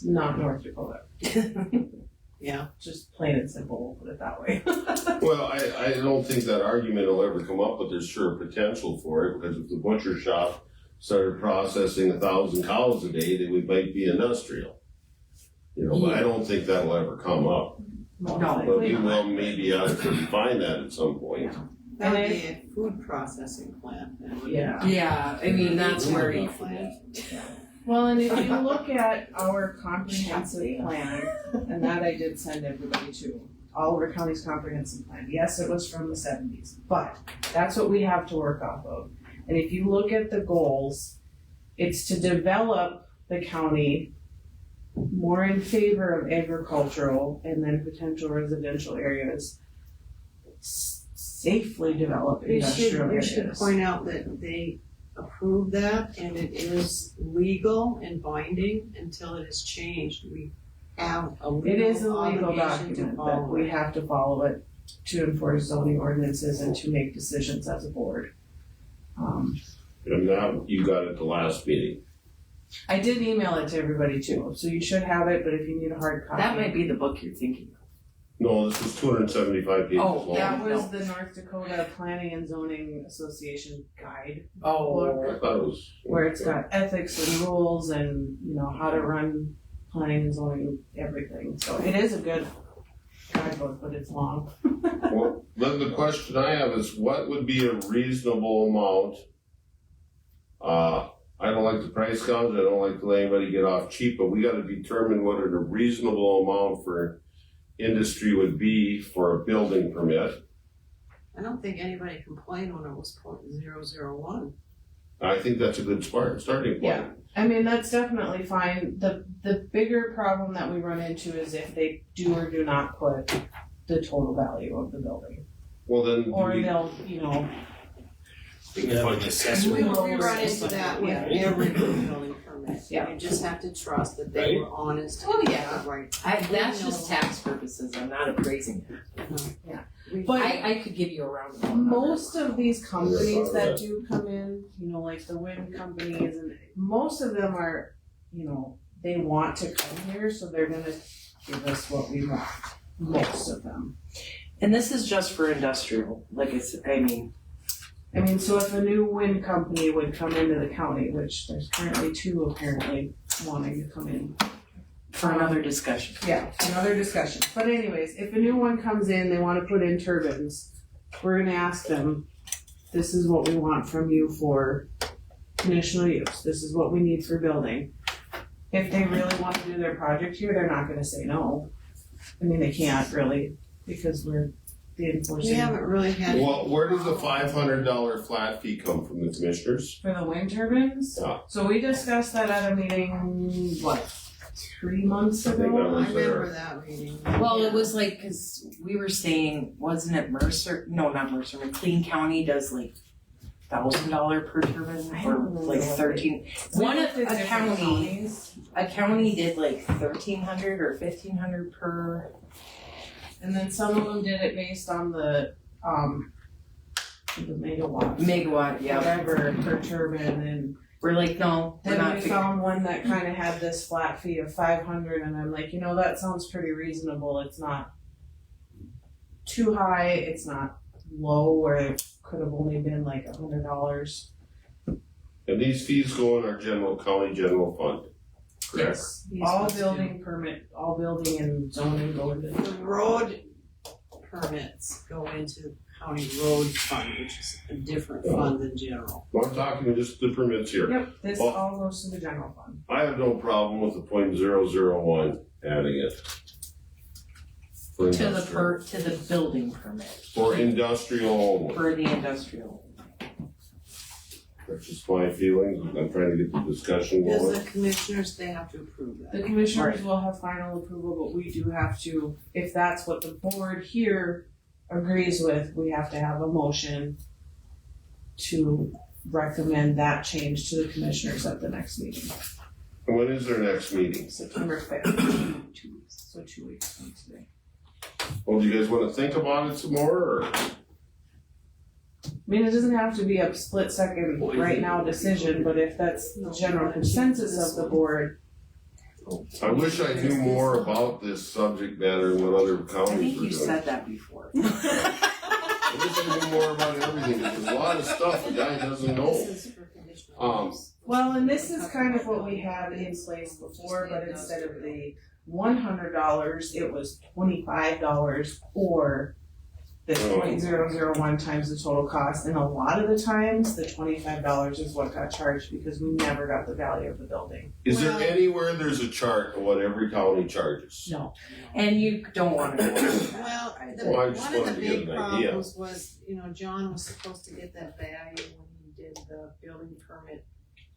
not North Dakota. Yeah. Just plain and simple, we'll put it that way. Well, I don't think that argument will ever come up, but there's sure potential for it, because if the butcher shop started processing 1,000 cows a day, then we might be industrial. You know, but I don't think that'll ever come up, Most but likely we not. will maybe actually find that at some point. That would be a food processing plant. then, wouldn't it? Yeah. Yeah, I mean, that's where you, Plant. Well, and if you look at our comprehensive plan, and that I did send everybody to, Oliver County's comprehensive plan, yes, it was from the 70s, but that's what we have to work off of. And if you look at the goals, it's to develop the county more in favor of agricultural and then potential residential areas, safely develop industrial We areas. should point out that they approved that and it is legal and binding until it is changed. We have a It is a legal legal obligation to document, but follow we it. have to follow it to enforce zoning ordinances and to make decisions as a board. And now you got it the last meeting. I did email it to everybody too, so you should have it, but if you need a hard copy. that might be the book you're thinking of. No, this was 275 pages Oh, long. That was the North Dakota Planning and Zoning Association guide, Oh, I thought it was. where it's got ethics and rules and, you know, how to run planning and zoning, everything. So it is a good guidebook, but it's long. Well, then the question I have is, what would be a reasonable amount? I don't like the price gouge, I don't like to let anybody get off cheap, but we gotta determine what a reasonable amount for industry would be for a building permit. I don't think anybody complained when it was .001. I think that's a good starting point. Yeah. I mean, that's definitely fine. The bigger problem that we run into is if they do or do not put the total value of the building. Well, then, do Or we- they'll, you know, We have an assessment. We will run into that with every building permit. Yeah. You just have to trust that they were honest. Oh, and yeah. right. that's just tax purposes, I'm not appraising it. But I could give you a round number. most of these companies that do come in, you know, like the wind companies, and most of them are, you know, they want to come here, so they're gonna give us what we want. Most of them. And this is just for industrial, like I said, I mean, So if a new wind company would come into the county, which there's currently 2 apparently wanting to come in. for another discussion. Yeah, another discussion. But anyways, if a new one comes in, they wanna put in turbines, we're gonna ask them, this is what we want from you for conditional use, this is what we need for building. If they really wanna do their project here, they're not gonna say no. I mean, they can't really, because we're the We enforcing. haven't really had. well, where does the $500 flat fee come from, the commissioners? For the wind turbines? Yeah. So we discussed that at a meeting, 3 months I think ago? that I was remember there. that meeting. Well, it was like, cause we were saying, wasn't it Mercer, no, not Mercer, McLean County does like $1,000 per turbine, I or don't remember like what 13. We One looked of at a different county, counties. a county did like 1,300 or 1,500 per. And then some of them did it based on the megawatts. Megawatt, yeah. Whatever per turbine, and We're like, no, we're Then not. we found one that kind of had this flat fee of 500, and I'm like, that sounds pretty reasonable. It's not too high. It's not low where it could have only been like $100. And these fees go in our county general fund, correct? Yes. These All ones do. all building and zoning go into The road permits go into county road fund, which is a different fund than general. Well, I'm talking just the permits here. Yep, this Well- all goes to the general fund. I have no problem with the .001 adding it. For To the industrial. to the building permit, For industrial only. for the industrial. That's just my feelings. I'm trying to get the discussion Does going. the commissioners, they have to approve The that? commissioners will have final approval, but we do have to, if that's what the board here agrees with, we have to have a motion to recommend that change to the commissioners at the next meeting, And when is their next meeting? September 5th. 2 weeks, so 2 weeks from today. Well, do you guys wanna think about it some more, or? I mean, it doesn't have to be a split second right now decision, but if that's the general consensus of the board, I wish I knew more about this subject matter and what other I counties think were you doing. said that before. I wish I knew more about everything, because there's a lot of stuff the guy doesn't know. This is for conditional Um, use. well, and this is kind of what we had in place before, but instead of the $100, it was $25 or the Oh. 0.001 times the total cost, and a lot of the times, the $25 is what got charged because we never got the value of the building. Is there Well- anywhere there's a chart of what every county charges? No, and you don't wanna go into that. Well, Well, I just one of wanted the to get big an idea. problems was, John was supposed to get that value when he did the building permit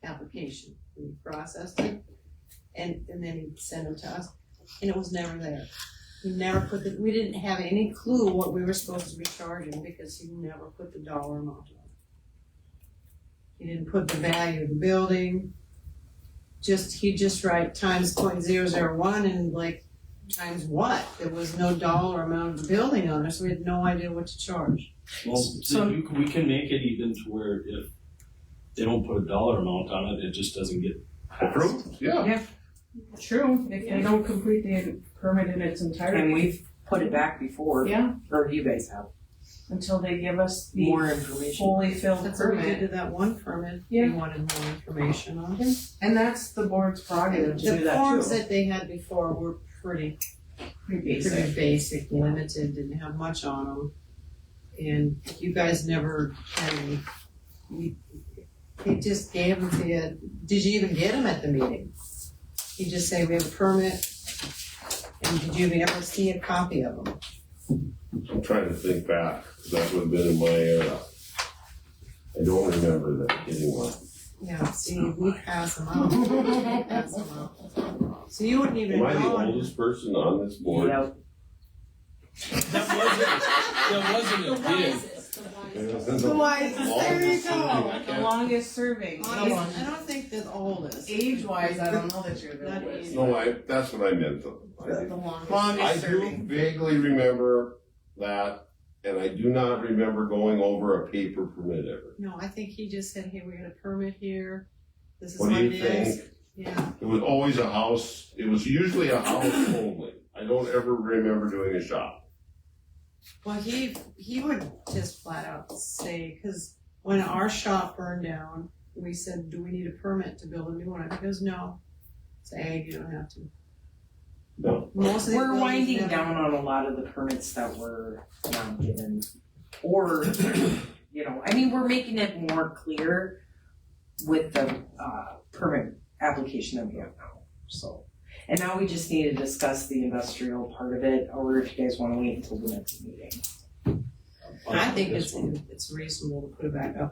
application, when he processed it. And then he'd send them to us, and it was never there. He never we didn't have any clue what we were supposed to be charging because he never put the dollar amount on it. He didn't put the value of the building, he'd just write times .001 and like, times what? There was no dollar amount of the building on it, so we had no idea what to charge. Well, So- we can make it even to where if they don't put a dollar amount on it, it just doesn't get passed. Approved? Yeah. True, if they don't complete the permit in its entirety. And we've put it back before, Yeah, or you guys have, until they give us the more information. fully filled That's what we did permit. to that one permit, Yeah. we wanted more information on. And that's the board's prerogative to do The that forms too. that they had before were pretty Pretty basic. pretty basic, limited, didn't have much on them. And you guys never had any, he just gave them to you. Did you even get them at the meeting? He just say, we have a permit, and did you ever see a copy of them? I'm trying to think back, because that would have been in my era. I don't remember that getting one. Yeah, see, we pass them out. We pass them out. So you wouldn't even Am I the know. oldest person on this board? Yep. That wasn't a dig. The wisest, there you Oldest serving, I go. The can't- longest serving. I don't think the oldest. Age-wise, I don't know that you're the Not oldest. age. No, that's what I meant though. The longest. I do serving. vaguely remember that, and I do not remember going over a paper permit ever. No, I think he just said, hey, we got a permit here. This is What what do it you is. think? Yeah, It was always a house, it was usually a house only. I don't ever remember doing a shop. well, he would just flat out say, cause when our shop burned down, we said, do we need a permit to build a new one? And he goes, no. It's ag, you don't have to. No. Most of the We're buildings winding never- down on a lot of the permits that were not given, or, I mean, we're making it more clear with the, permit application that we have now, so. And now we just need to discuss the industrial part of it, or if you guys wanna wait until the next meeting. I think it's reasonable to put it back up.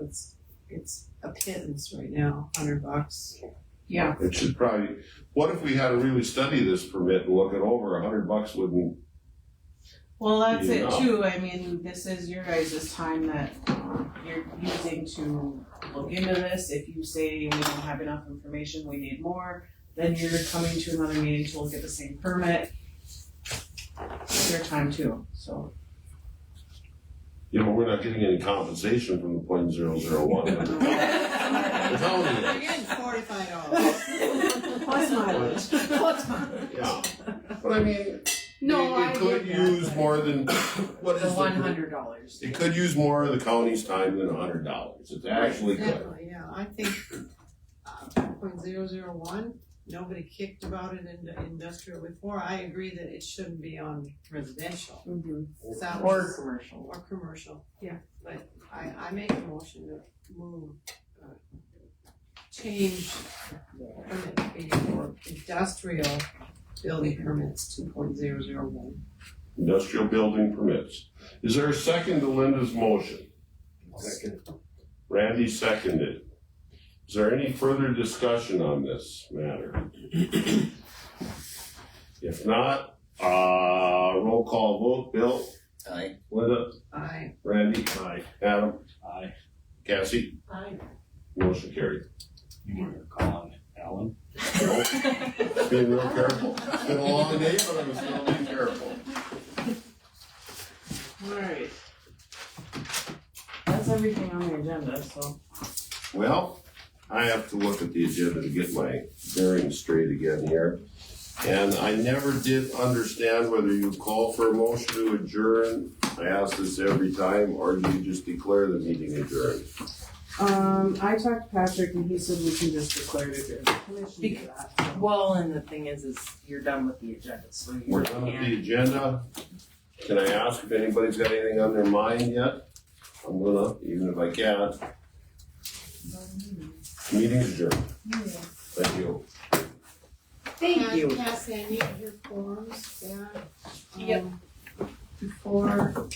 It's a pittance right now, $100. Yeah, It should probably, what if we had to really study this permit and look it over, $100 wouldn't, well, that's it Yeah. too. I mean, this is your guys' time that you're using to look into this. If you say we don't have enough information, we need more, then you're coming to another meeting to look at the same permit. It's your time too, so. Yeah, but we're not getting any compensation from the .001. The county You're is. getting $45. Plus mileage. Plus mileage. Yeah, but I mean, No, I it could get that, use but- more than, what The is $100. It could use more of the county's time than $100. It actually could. Definitely, yeah, I think, .001, nobody kicked about it in the industrial before, I agree that it shouldn't be on residential. Mhm. That Or was- commercial. Or commercial. Yeah. But I make a motion to move, change permit fee for industrial building permits to .001. Industrial building permits. Is there a second to Linda's motion? Second. Randy seconded. Is there any further discussion on this matter? If not, roll call vote. Bill? Aye. Linda? Aye. Randy? Aye. Adam? Aye. Cassie? Aye. Motion carried. You were gonna call on Alan? Being real careful. It's been a long day, but I'm still being careful. Alright. That's everything on the agenda, so. Well, I have to look at the agenda to get my bearings straight again here. And I never did understand whether you call for a motion to adjourn. I ask this every time, or do you just declare the meeting adjourned? I talked to Patrick and he said we can just declare it adjourned. Commission did that, so. Well, and the thing is you're done with the agenda, so you We're done with can't. the agenda. Can I ask if anybody's got anything on their mind yet? I'm gonna, even if I can't. Meeting's adjourned. Thank you. Thank you. Cassie, I need your forms, yeah. Yep. Before